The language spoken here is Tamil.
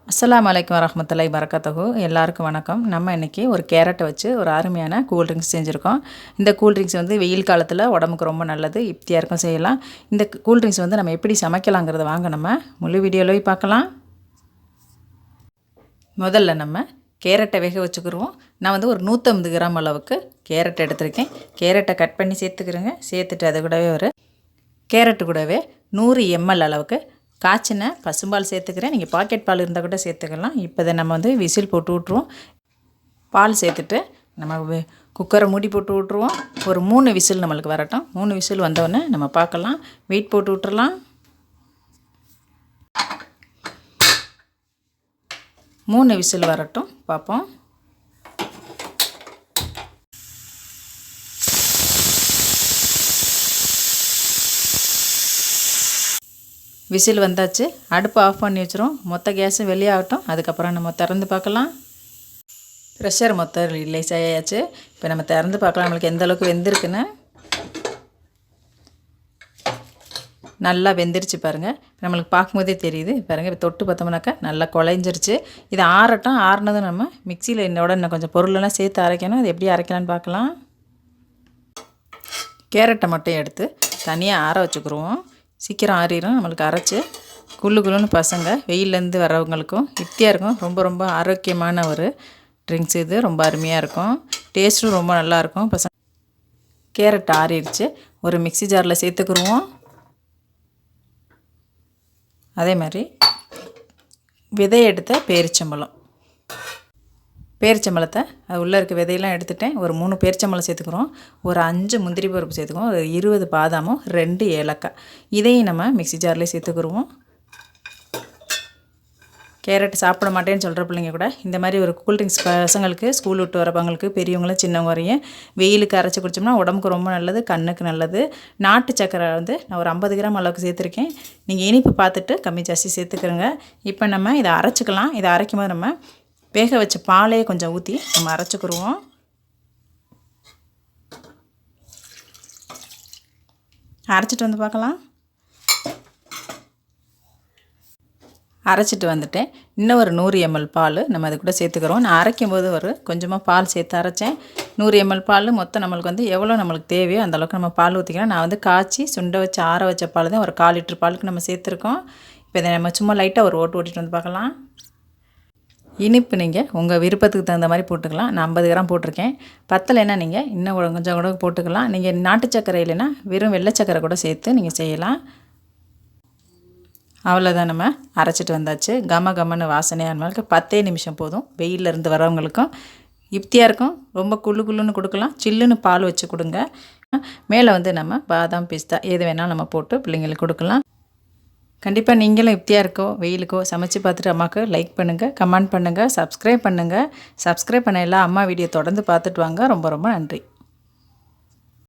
அஸ்ஸலாமு அலைக்கும் வரஹ்மத்துல்லாஹி வரகாத்துஹு. எல்லாருக்கும் வணக்கம். நம்ம இன்றைக்கி ஒரு கேரட்டை வச்சு ஒரு அருமையான கூல்ட்ரிங்க்ஸ் செஞ்சுருக்கோம். இந்த கூல்ட்ரிங்க்ஸ் வந்து வெயில் காலத்தில் உடம்புக்கு ரொம்ப நல்லது, யுக்தியாருக்கும் செய்யலாம். இந்த கூல்ட்ரிங்க்ஸ் வந்து நம்ம எப்படி சமைக்கலாங்கிறத வாங்க நம்ம முழு வீடியோவில் போய் பார்க்கலாம். முதல்ல நம்ம கேரட்டை வேக வச்சுக்கிடுவோம். நான் வந்து ஒரு 150 கிராம் அளவுக்கு கேரட் எடுத்திருக்கேன். கேரட்டை கட் பண்ணி சேர்த்துக்கிறேங்க. சேர்த்துட்டு அது கூடவே ஒரு கேரட்டு கூடவே 100 ml அளவுக்கு காய்ச்சின பசும்பால் சேர்த்துக்கிறேன். நீங்கள் பாக்கெட் பால் இருந்தால் கூட சேர்த்துக்கலாம். இப்போ இதை நம்ம வந்து விசில் போட்டு விட்ருவோம். பால் சேர்த்துட்டு நம்ம குக்கரை மூடி போட்டு விட்ருவோம். ஒரு 3 விசில் நம்மளுக்கு வரட்டும். 3 விசில் வந்தோடனே நம்ம பார்க்கலாம். வெயிட் போட்டு விட்டுறலாம். 3 விசில் வரட்டும், பார்ப்போம். விசில் வந்தாச்சு. அடுப்பு ஆஃப் பண்ணி வச்சுருவோம். மொத்த கேஸும் வெளியாகட்டும். அதுக்கப்புறம் நம்ம திறந்து பார்க்கலாம். ப்ரெஷர் மொத்தம் ரிலீஸ் ஆயாச்சு. இப்போ நம்ம திறந்து பார்க்கலாம் நம்மளுக்கு எந்த அளவுக்கு வெந்திருக்குன்னு. நல்லா வெந்துருச்சு பாருங்கள். நம்மளுக்கு பார்க்கும்போதே தெரியுது பாருங்கள். இப்போ தொட்டு பார்த்தோம்னாக்கா நல்லா குழைஞ்சிருச்சு. இது ஆறட்டும். ஆறுனதும் நம்ம மிக்சியில் இன்னும் கொஞ்சம் பொருளெல்லாம் சேர்த்து அரைக்கணும். அது எப்படி அரைக்கலான்னு பார்க்கலாம். கேரட்டை மட்டும் எடுத்து தனியாக ஆற வச்சுக்கிடுவோம். சீக்கிரம் ஆறிடும். நம்மளுக்கு அரைச்சி குள்ளுன்னு பசங்க வெயிலேருந்து வரவங்களுக்கும் யுக்தியாக இருக்கும். ரொம்ப ஆரோக்கியமான ஒரு ட்ரிங்க்ஸ் இது. ரொம்ப அருமையாக இருக்கும். டேஸ்ட்டும் ரொம்ப நல்லாயிருக்கும். பசங்க கேரட் ஆறிடுச்சு. ஒரு மிக்ஸி ஜாரில் சேர்த்துக்கிடுவோம். அதே மாதிரி விதை எடுத்த பேரிச்சம்பழத்தை அது உள்ளே இருக்க விதையெல்லாம் எடுத்துட்டேன். ஒரு 3 பேரிச்சம்பழம் சேர்த்துக்கிறோம். ஒரு 5 முந்திரி பருப்பு சேர்த்துக்குவோம். ஒரு 20 பாதாமும் 2 ஏலக்காய். இதையும் நம்ம மிக்ஸி ஜார்லேயே சேர்த்துக்கிடுவோம். கேரட் சாப்பிட மாட்டேன்னு சொல்கிற பிள்ளைங்க கூட இந்த மாதிரி ஒரு கூல்ட்ரிங்க்ஸ் பசங்களுக்கு ஸ்கூல் விட்டு வரவங்களுக்கு பெரியவங்களும் சின்னவங்க வரையும் வெயிலுக்கு அரைச்சி குடித்தோம்னா உடம்புக்கு ரொம்ப நல்லது, கண்ணுக்கு நல்லது. நாட்டு சக்கரை வந்து நான் ஒரு 50 கிராம் அளவுக்கு சேர்த்துருக்கேன். நீங்கள் இனிப்பு பார்த்துட்டு கம்மி ஜாஸ்தி சேர்த்துக்கிறோங்க. இப்போ நம்ம இதை அரைச்சிக்கலாம். இதை அரைக்கும் போது நம்ம வேக வச்ச பாலையே கொஞ்சம் ஊற்றி நம்ம அரைச்சிக்கிடுவோம். அரைச்சிட்டு வந்து பார்க்கலாம். அரைச்சிட்டு வந்துட்டேன். இன்னும் ஒரு 100 ml பால் நம்ம அது கூட சேர்த்துக்கிறோம். நான் அரைக்கும் போது ஒரு கொஞ்சமாக பால் சேர்த்து அரைச்சேன். 100 ml பால் மொத்தம் நம்மளுக்கு வந்து எவ்வளோ நம்மளுக்கு தேவையோ அந்தளவுக்கு நம்ம பால் ஊற்றிக்கலாம். நான் வந்து காய்ச்சி சுண்ட வச்சு ஆற வச்ச பால் தான் ஒரு 1/4 லிட்டர் பாலுக்கு நம்ம சேர்த்துருக்கோம். இப்போ இதை நம்ம சும்மா லைட்டாக ஒரு ஓட்டிட்டு வந்து பார்க்கலாம். இனிப்பு நீங்கள் உங்கள் விருப்பத்துக்கு தகுந்த மாதிரி போட்டுக்கலாம். நான் 50 கிராம் போட்டிருக்கேன். பத்தலைன்னா நீங்கள் இன்னும் கொஞ்சம் கூட போட்டுக்கலாம். நீங்கள் நாட்டு சக்கரை இல்லைன்னா வெறும் வெள்ளை சக்கரை கூட சேர்த்து நீங்கள் செய்யலாம். அவ்வளோதான், நம்ம அரைச்சிட்டு வந்தாச்சு. கமன்னு வாசனையாக இருந்தாலும் 10 நிமிஷம் போதும். வெயிலில் இருந்து வரவங்களுக்கும் யுக்தியாக இருக்கும். ரொம்ப குள்ளுன்னு கொடுக்கலாம். சில்லுன்னு பால் வச்சு கொடுங்க. மேலே வந்து நம்ம பாதாம் பிஸ்தா எது வேணாலும் நம்ம போட்டு பிள்ளைங்களுக்கு கொடுக்கலாம். கண்டிப்பாக நீங்களும் யுக்தியாக இருக்கோ வெயிலுக்கோ சமைச்சு பார்த்துட்டு அம்மாவுக்கு லைக் பண்ணுங்கள், கமெண்ட் பண்ணுங்கள், சப்ஸ்கிரைப் பண்ணுங்கள். சப்ஸ்கிரைப் பண்ண எல்லாம் அம்மா வீடியோ தொடர்ந்து பார்த்துட்டு வாங்க. ரொம்ப நன்றி.